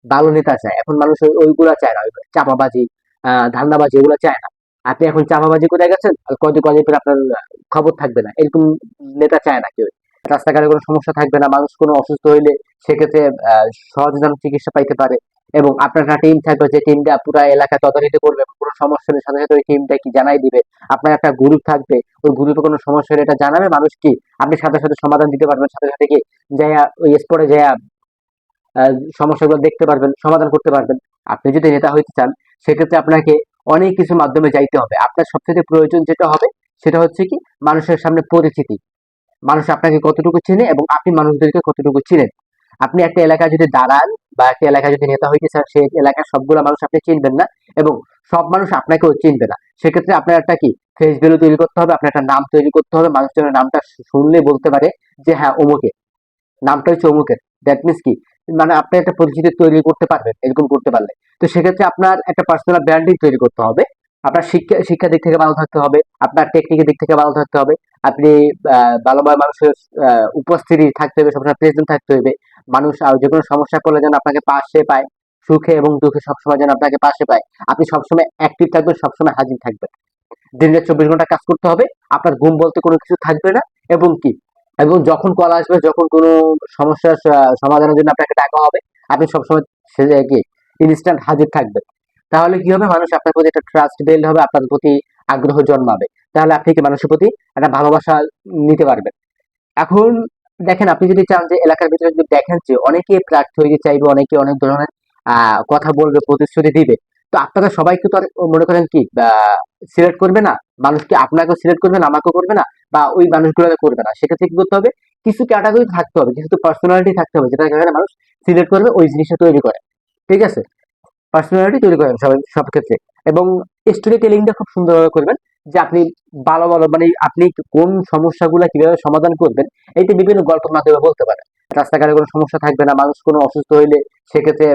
ভালো নেতা চায়। এখন মানুষ ওইগুলা চায় না, ওই চাপাবাজি, ধান্দাবাজি এগুলো চায় না। আপনি এখন চাপাবাজি করে গেছেন, আর কদিন কদিন পরে আপনার খবর থাকবে না, এরকম নেতা চায় না কেউ। রাস্তাঘাটে কোনো সমস্যা থাকবে না, মানুষ কোনো অসুস্থ হইলে সেক্ষেত্রে সহজে যেন চিকিৎসা পাইতে পারে। এবং আপনার একটা টিম থাকবে, যে টিমটা পুরো এলাকা তদারকি করবে, কোনো সমস্যা হলে সাথে সাথে ওই টিমটা কি জানাই দিবে। আপনার একটা গ্রুপ থাকবে, ওই গ্রুপে কোনো সমস্যা হলে এটা জানাবে মানুষ কি, আপনি সাথে সাথে সমাধান দিতে পারবেন, সাথে সাথে কি যাইয়া ওই স্পটে যাইয়া সমস্যাগুলো দেখতে পারবেন, সমাধান করতে পারবেন। আপনি যদি নেতা হইতে চান, সেক্ষেত্রে আপনাকে অনেক কিছু মাধ্যমে যাইতে হবে। আপনার সবচেয়ে প্রয়োজন যেটা হবে, সেটা হচ্ছে কি মানুষের সামনে পরিচিতি। মানুষ আপনাকে কতটুকু চিনে এবং আপনি মানুষদেরকে কতটুকু চিনেন। আপনি একটা এলাকায় যদি দাঁড়ান বা একটা এলাকায় যদি নেতা হইতে চান, সেই এলাকার সবগুলা মানুষ আপনি চিনবেন না, এবং সব মানুষ আপনাকেও চিনবে না। সেক্ষেত্রে আপনার একটা কি ফেস ভ্যালু তৈরি করতে হবে, আপনার একটা নাম তৈরি করতে হবে, মানুষজনের নামটা শুনলে বলতে পারে যে হ্যাঁ অমুকে, নামটা হচ্ছে অমুকের। দ্যাট মিনস কি, মানে আপনি একটা পরিচিতি তৈরি করতে পারবেন এরকম করতে পারলে। তো সেক্ষেত্রে আপনার একটা পার্সোনাল ব্র্যান্ডিং তৈরি করতে হবে। আপনার শিক্ষা দিক থেকে ভালো থাকতে হবে, আপনার টেকনিকের দিক থেকে ভালো থাকতে হবে। আপনি ভালোভাবে মানুষের উপস্থিতি থাকতে হবে, সবসময় প্রেজেন্ট থাকতে হবে। মানুষ যে কোনো সমস্যা পড়লে যেন আপনাকে পাশে পায়, সুখে এবং দুঃখে সবসময় যেন আপনাকে পাশে পায়। আপনি সবসময় অ্যাক্টিভ থাকবেন, সবসময় হাজির থাকবেন। দিনে 24 ঘন্টা কাজ করতে হবে। আপনার ঘুম বলতে কোনো কিছু থাকবে না। এবং কি, এবং যখন কল আসবে, যখন কোনো সমস্যার সমাধানের জন্য আপনাকে ডাকা হবে, আপনি সবসময় সে কি ইনস্ট্যান্ট হাজির থাকবেন। তাহলে কি হবে, মানুষ আপনার প্রতি একটা ট্রাস্ট বিল্ড হবে, আপনার প্রতি আগ্রহ জন্মাবে। তাহলে আপনি কি মানুষের প্রতি একটা ভালোবাসা নিতে পারবেন। এখন দেখেন, আপনি যদি চান যে এলাকার ভিতরে যদি দেখেন যে অনেকে প্রার্থী হইতে চাইবে, অনেকে অনেক ধরনের কথা বলবে, প্রতিশ্রুতি দিবে, তো আপনারা সবাইকে তো আর মনে করেন কি সিলেক্ট করবে না। মানুষ কি আপনাকেও সিলেক্ট করবে না, আমাকেও করবে না, বা ওই মানুষগুলোকে করবে না। সেক্ষেত্রে কি করতে হবে, কিছু ক্যাটাগরি থাকতে হবে, কিছু পার্সোনালিটি থাকতে হবে, যেটা এখানে মানুষ সিলেক্ট করবে, ওই জিনিসটা তৈরি করে। ঠিক আছে, পার্সোনালিটি তৈরি করেন সবাই সব ক্ষেত্রে। এবং স্টোরি টেলিংটা খুব সুন্দরভাবে করবেন, যে আপনি ভালো ভালো মানে আপনি কোন সমস্যাগুলো কিভাবে সমাধান করবেন, এইটা বিভিন্ন গল্পের মাধ্যমে বলতে পারেন। রাস্তাঘাটে কোনো সমস্যা থাকবে না, মানুষ কোনো অসুস্থ হইলে সেক্ষেত্রে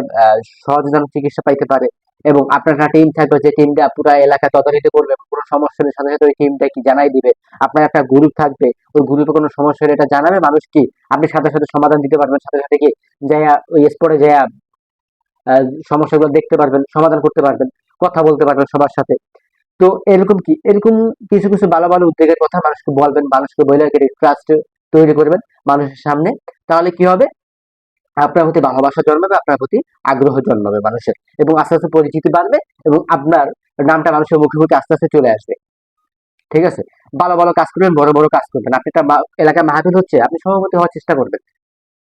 সহজে যেন চিকিৎসা পাইতে পারে। এবং আপনার একটা টিম থাকবে, যে টিমটা পুরো এলাকা তদারকি করবে, কোনো সমস্যা হলে সাথে সাথে ওই টিমটা কি জানাই দিবে। আপনার একটা গ্রুপ থাকবে, ওই গ্রুপে কোনো সমস্যা হলে এটা জানাবে মানুষ কি, আপনি সাথে সাথে সমাধান দিতে পারবেন, সাথে সাথে কি যাইয়া ওই স্পটে যাইয়া সমস্যাগুলো দেখতে পারবেন, সমাধান করতে পারবেন, কথা বলতে পারবেন সবার সাথে। তো এরকম কি, এরকম কিছু কিছু ভালো ভালো উদ্যোগের কথা মানুষকে বলবেন, মানুষকে বলে ট্রাস্ট তৈরি করবেন মানুষের সামনে। তাহলে কি হবে, আপনার প্রতি ভালোবাসা জন্মাবে, আপনার প্রতি আগ্রহ জন্মাবে মানুষের, এবং আস্তে আস্তে পরিচিতি বাড়বে, এবং আপনার নামটা মানুষের মুখে মুখে আস্তে আস্তে চলে আসবে। ঠিক আছে, ভালো ভালো কাজ করবেন, বড় বড় কাজ করবেন। আপনি একটা এলাকায় মাহফিল হচ্ছে, আপনি সভাপতি হওয়ার চেষ্টা করবেন,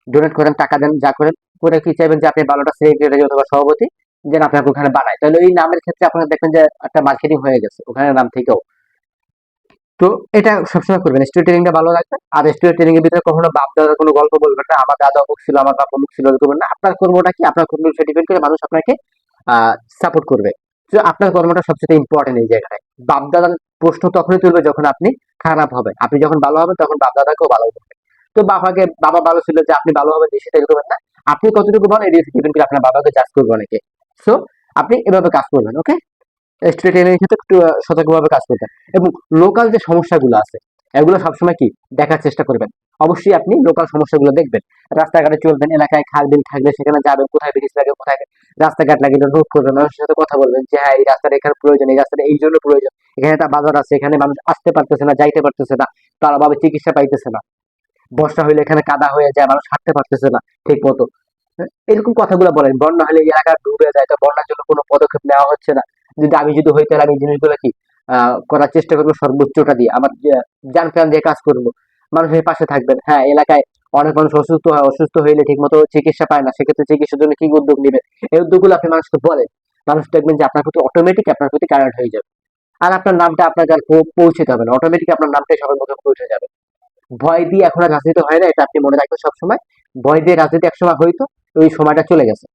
ডোনেট করেন, টাকা দেন, যা করেন করে কি চাইবেন যে আপনি ভালোটা সেক্রেটারি অথবা সভাপতি যেন আপনাকে ওখানে বানায়। তাহলে ওই নামের ক্ষেত্রে আপনারা দেখবেন যে একটা মার্কেটিং হয়ে গেছে ওখানে নাম থেকেও। তো এটা সবসময় করবেন, স্টোরি টেলিংটা ভালো রাখবেন। আর স্টোরি টেলিং এর ভিতরে কখনো বাপ দাদার কোনো গল্প বলবেন না, আমার দাদা অমুক ছিল, আমার বাপ অমুক ছিল, এরকম না। আপনার কর্মটা কি, আপনার কর্ম ডিপেন্ড করে মানুষ আপনাকে সাপোর্ট করবে। তো আপনার কর্মটা সবচেয়ে ইম্পর্টেন্ট এই জায়গাটায়। বাপ দাদার প্রশ্ন তখনই তুলবে যখন আপনি খারাপ হবেন, আপনি যখন ভালো হবেন তখন বাপ দাদাকেও ভালো হবে। তো বাবা ভালো ছিল যে আপনি ভালো হবেন, সেটা এরকম না। আপনি কতটুকু ভালো এটা ডিপেন্ড করে আপনার বাবাকে জাজ করবে অনেকে। সো আপনি এভাবে কাজ করবেন, ওকে। স্ট্রেট এর ক্ষেত্রে একটু সতর্কভাবে কাজ করবেন। এবং লোকাল যে সমস্যাগুলো আছে, এগুলো সবসময় কি দেখার চেষ্টা করবেন। অবশ্যই আপনি লোকাল সমস্যাগুলো দেখবেন, রাস্তাঘাটে চলবেন, এলাকায় খাল বিল থাকলে সেখানে যাবেন, কোথায় ব্রিজ লাগে, কোথায় রাস্তাঘাট লাগে, এটা রোধ করবেন, মানুষের সাথে কথা বলবেন যে হ্যাঁ এই রাস্তাটা এখানে প্রয়োজন, এই রাস্তাটা এই জন্য প্রয়োজন, এখানে একটা বাজার আছে, এখানে মানুষ আসতে পারতেছে না, যাইতে পারতেছে না, তারা ভাবে চিকিৎসা পাইতেছে না, বর্ষা হইলে এখানে কাদা হয়ে যায়, মানুষ হাঁটতে পারতেছে না ঠিক মতো। এরকম কথাগুলো বলেন। বন্যা হলে এই এলাকা ডুবে যায়, তো বন্যার জন্য কোনো পদক্ষেপ নেওয়া হচ্ছে না। আমি যদি হইতে, আমি এই জিনিসগুলো কি করার চেষ্টা করবো, সর্বোচ্চটা দিয়ে আমার জান প্রাণ দিয়ে কাজ করব। মানুষের পাশে থাকবেন। হ্যাঁ, এলাকায় অনেক মানুষ অসুস্থ হয়, অসুস্থ হইলে ঠিক মতো চিকিৎসা পায় না, সেক্ষেত্রে চিকিৎসার জন্য কি উদ্যোগ নেবেন, এই উদ্যোগগুলো আপনি মানুষকে বলেন। মানুষ দেখবেন যে আপনার প্রতি অটোমেটিক আপনার প্রতি কানেক্ট হয়ে যাবে। আর আপনার নামটা আপনার কাছে পৌঁছে যাবে না, অটোমেটিক আপনার নামটাই সবার মুখে পৌঁছে যাবে। ভয় দিয়ে এখন আর রাজনীতি হয় না, এটা আপনি মনে রাখবেন সবসময়। ভয় দিয়ে রাজনীতি একসময় হইতো, ওই সময়টা চলে গেছে।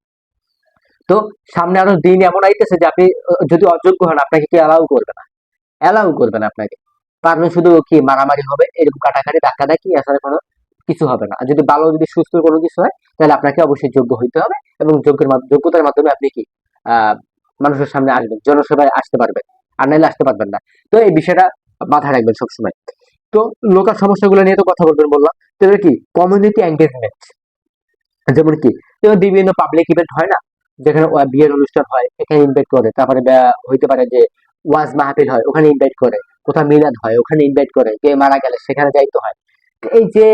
তো সামনে আরো দিন এমন আইতেছে যে আপনি যদি অযোগ্য হন, আপনাকে কি অ্যালাউ করবে না আপনাকে। পারবেন শুধু কি মারামারি হবে, এরকম কাটাকাটি ধাক্কা ধাক্কি, এছাড়া কোনো কিছু হবে না। আর যদি ভালো, যদি সুস্থ কোনো কিছু হয়, তাহলে আপনাকে অবশ্যই যোগ্য হইতে হবে। এবং যোগ্যতার মাধ্যমে আপনি কি আহ মানুষের সামনে আসবেন, জনসভায় আসতে পারবেন, আর নাইলে আসতে পারবেন না। তো এই বিষয়টা মাথায় রাখবেন সবসময়। তো লোকাল সমস্যাগুলো নিয়ে তো কথা বলবেন বললাম। তবে কি কমিউনিটি এঙ্গেজমেন্ট, যেমন কি, যেমন বিভিন্ন পাবলিক ইভেন্ট হয় না, যেখানে বিয়ের অনুষ্ঠান হয় এখানে ইনভাইট করে, তারপরে হইতে পারে যে ওয়াজ মাহফিল হয় ওখানে ইনভাইট করে, কোথাও মিলাদ হয় ওখানে ইনভাইট করে, কে মারা গেলে সেখানে যাইতে হয়। তো এই যে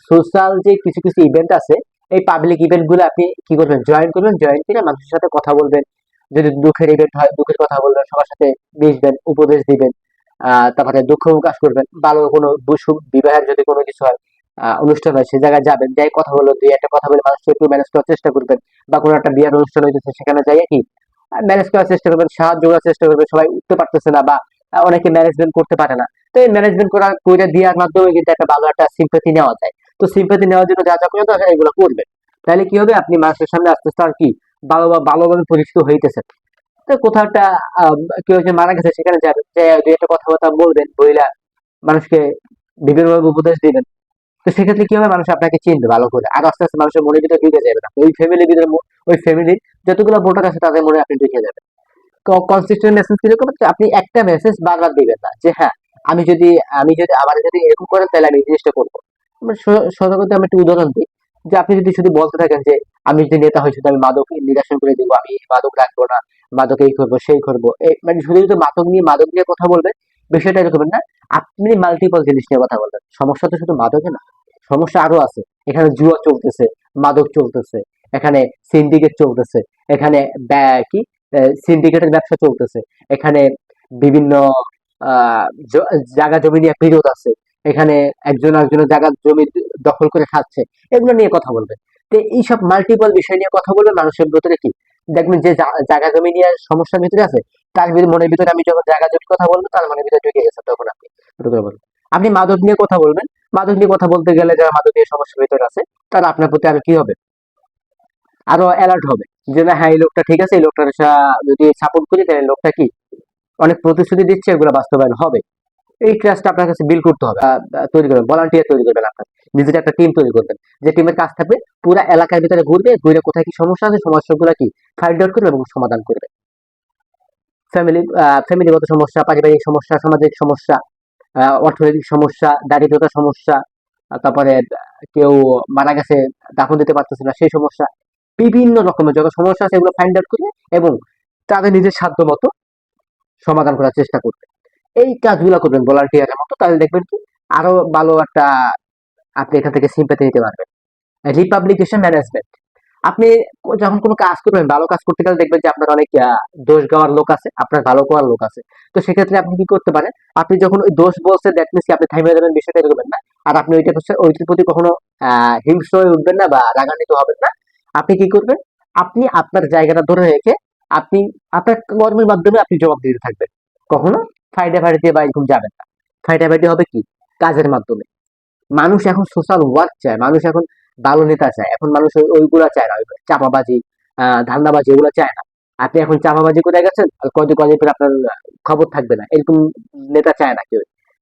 সোশ্যাল যে কিছু কিছু ইভেন্ট আছে, এই পাবলিক ইভেন্ট গুলো আপনি কি করবেন, জয়েন করবেন, জয়েন করে মানুষের সাথে কথা বলবেন। যদি দুঃখের ইভেন্ট হয় দুঃখের কথা বলবেন, সবার সাথে মিশবেন, উপদেশ দিবেন। তারপরে দুঃখ প্রকাশ করবেন, ভালো কোনো বিবাহের যদি কোনো কিছু হয়, অনুষ্ঠান হয় সে জায়গায় যাবেন, যাই কথা বলবেন, দুই একটা কথা বলে মানুষকে একটু ম্যানেজ করার চেষ্টা করবেন। বা কোনো একটা বিয়ের অনুষ্ঠান হইতেছে সেখানে যাই কি ম্যানেজ করার চেষ্টা করবেন, সাহায্য করার চেষ্টা করবেন। সবাই উঠতে পারতেছে না বা অনেকে ম্যানেজমেন্ট করতে পারে না, তো এই ম্যানেজমেন্ট করে দেওয়ার মাধ্যমে কিন্তু একটা ভালো একটা সিম্পাথি নেওয়া যায়। তো সিম্পাথি নেওয়ার জন্য যা যা করতে হবে এগুলো করবেন। তাহলে কি হবে, আপনি মানুষের সামনে আস্তে আস্তে আর কি ভালোভাবে পরিচিত হইতেছেন। তো কোথাও একটা কেউ একজন মারা গেছে সেখানে যাবেন, যে দুই একটা কথাবার্তা বলবেন, বইলা মানুষকে বিভিন্নভাবে উপদেশ দিবেন। তো সেক্ষেত্রে কি হবে, মানুষ আপনাকে চিনবে ভালো করে, আর আস্তে আস্তে মানুষের মনের ভিতরে ঢুকে যাবে না ওই ফ্যামিলির ভিতরে, ওই ফ্যামিলির যতগুলো ভোটার আছে তাদের মনে আপনি ঢুকে যাবেন। কনসিস্টেন্ট মেসেজ কিরকম, আপনি একটা মেসেজ বারবার দিবেন না যে হ্যাঁ আমি যদি আমার যদি এরকম করেন তাহলে আমি এই জিনিসটা করবো। সতর্কতা আমি একটা উদাহরণ দিই, যে আপনি যদি শুধু বলতে থাকেন যে আমি যদি নেতা হই শুধু আমি মাদক নিরাসন করে দিব, আমি মাদক রাখবো না, মাদক এই করবো সেই করবো, মানে শুধু শুধু মাদক নিয়ে কথা বলবেন, বিষয়টা এরকম না। আপনি মাল্টিপল জিনিস নিয়ে কথা বলবেন, সমস্যা তো শুধু মাদকে না, সমস্যা আরো আছে। এখানে জুয়া চলতেছে, মাদক চলতেছে, এখানে সিন্ডিকেট চলতেছে, এখানে কি সিন্ডিকেটের ব্যবসা চলতেছে, এখানে বিভিন্ন আহ জায়গা জমি নিয়ে বিরোধ আছে, এখানে একজন একজনের জায়গা জমি দখল করে খাচ্ছে, এগুলো নিয়ে কথা বলবেন। তো এইসব মাল্টিপল বিষয় নিয়ে কথা বলবেন, মানুষের ভিতরে কি দেখবেন যে জায়গা জমি নিয়ে সমস্যার ভিতরে আছে, তার মনের ভিতরে আমি যখন জায়গা জমি কথা বলবো তার মনের ভিতরে ঢুকে গেছে, তখন আপনি ছোট করে বলবেন। আপনি মাদক নিয়ে কথা বলবেন, মাদক নিয়ে কথা বলতে গেলে যারা মাদক নিয়ে সমস্যার ভিতরে আছে তারা আপনার প্রতি আরো কি হবে, আরো অ্যালার্ট হবে, যে না হ্যাঁ এই লোকটা ঠিক আছে, এই লোকটার যদি সাপোর্ট করি তাহলে লোকটা কি অনেক প্রতিশ্রুতি দিচ্ছে, এগুলো বাস্তবায়ন হবে। এই ট্রাস্টটা আপনার কাছে বিল্ড করতে হবে, তৈরি করবেন, ভলান্টিয়ার তৈরি করবেন, আপনার নিজের একটা টিম তৈরি করবেন, যে টিমের কাজ থাকবে পুরো এলাকার ভিতরে ঘুরবে, ঘুরে কোথায় কি সমস্যা আছে সমস্যাগুলো কি ফাইন্ড আউট করবে এবং সমাধান করবে। ফ্যামিলিগত সমস্যা, পারিবারিক সমস্যা, সামাজিক সমস্যা, অর্থনৈতিক সমস্যা, দারিদ্রতার সমস্যা, তারপরে কেউ মারা গেছে দাফন দিতে পারতেছে না সেই সমস্যা, বিভিন্ন রকমের যত সমস্যা আছে এগুলো ফাইন্ড আউট করবে এবং তাদের নিজের সাধ্য মতো সমাধান করার চেষ্টা করবে। এই কাজগুলো করবেন ভলান্টিয়ারের মতো, তাহলে দেখবেন কি আরো ভালো একটা আপনি এখান থেকে সিম্পাথি নিতে পারবেন। রিপাবলিকেশন ম্যানেজমেন্ট, আপনি যখন কোনো কাজ করবেন, ভালো কাজ করতে গেলে দেখবেন যে আপনার অনেক দোষ গাওয়ার লোক আছে, আপনার ভালো করার লোক আছে। তো সেক্ষেত্রে আপনি কি করতে পারেন, আপনি যখন ওই দোষ বলছে দ্যাট মিনস আপনি থামিয়ে দেবেন, বিষয়টা করবেন না। আর আপনি ওইটার প্রতি কখনো হিংস্র হয়ে উঠবেন না বা রাগান্বিত হবেন না। আপনি কি করবেন, আপনি আপনার জায়গাটা ধরে রেখে আপনি আপনার কর্মের মাধ্যমে আপনি জবাব দিতে থাকবেন, কখনো ফাইটে বা এরকম যাবেন না। ফাইটে হবে কি কাজের মাধ্যমে। মানুষ এখন সোশ্যাল ওয়ার্ক চায়, মানুষ এখন ভালো নেতা চায়, এখন মানুষ ওইগুলা চায় না, ওই চাপাবাজি ধান্দাবাজি এগুলো চায় না। আপনি এখন চাপাবাজি করে গেছেন আর কদিন পরে আপনার খবর থাকবে না, এরকম নেতা চায় না কেউ।